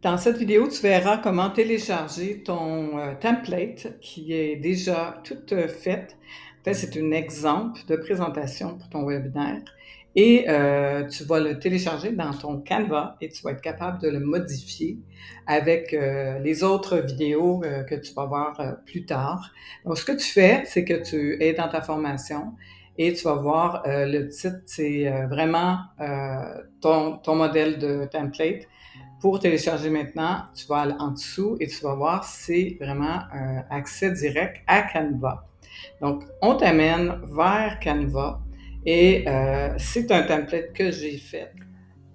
Dans cette vidéo, tu verras comment télécharger ton, template qui est déjà toute, faite. En fait, c'est un exemple de présentation pour ton webinaire et tu vas le télécharger dans ton Canva et tu vas être capable de le modifier avec, les autres vidéos, que tu vas voir, plus tard. Donc ce que tu fais, c'est que tu es dans ta formation et tu vas voir, le titre, c'est, vraiment, ton modèle de template. Pour télécharger maintenant, tu vas aller en dessous et tu vas voir, c'est vraiment un accès direct à Canva. Donc, on t'amène vers Canva et c'est un template que j'ai fait.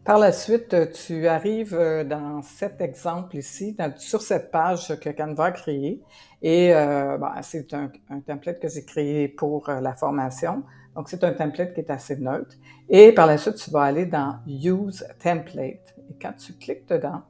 Par la suite, tu arrives dans cet exemple ici, sur cette page que Canva a créée. Et c'est un template que j'ai créé pour la formation. Donc, c'est un template qui est assez neutre. Et par la suite, tu vas aller dans Use Template. Et quand tu cliques dedans,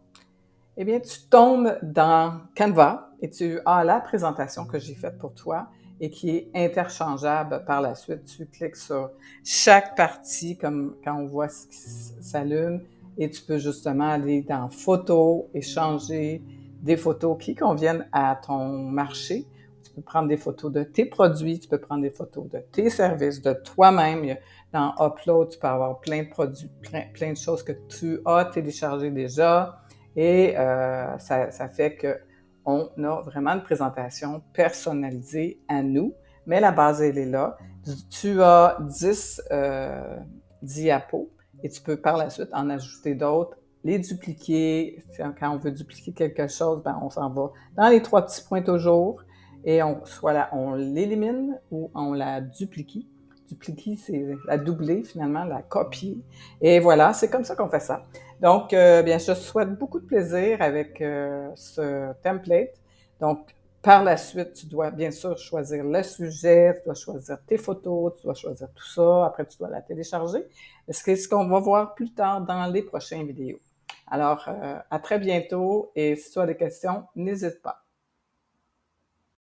eh bien, tu tombes dans Canva et tu as la présentation que j'ai faite pour toi et qui est interchangeable par la suite. Tu cliques sur chaque partie, comme quand on voit ce qui s'allume, et tu peux justement aller dans Photos et changer des photos qui conviennent à ton marché. Tu peux prendre des photos de tes produits, tu peux prendre des photos de tes services, de toi-même. Dans Upload, tu peux avoir plein de produits, plein de choses que tu as téléchargées déjà. Et ça fait qu'on a vraiment une présentation personnalisée à nous, mais la base, elle est là. Tu as 10 diapos et tu peux par la suite en ajouter d'autres, les dupliquer. Quand on veut dupliquer quelque chose, on s'en va dans les 3 petits points toujours et soit on l'élimine ou on la duplique. Dupliquer, c'est la doubler finalement, la copier. Et voilà, c'est comme ça qu'on fait ça. Donc, bien, je te souhaite beaucoup de plaisir avec ce template. Donc, par la suite, tu dois bien sûr choisir le sujet, tu dois choisir tes photos, tu dois choisir tout ça. Après, tu dois la télécharger. C'est ce qu'on va voir plus tard dans les prochaines vidéos. Alors, à très bientôt et si tu as des questions, n'hésite pas.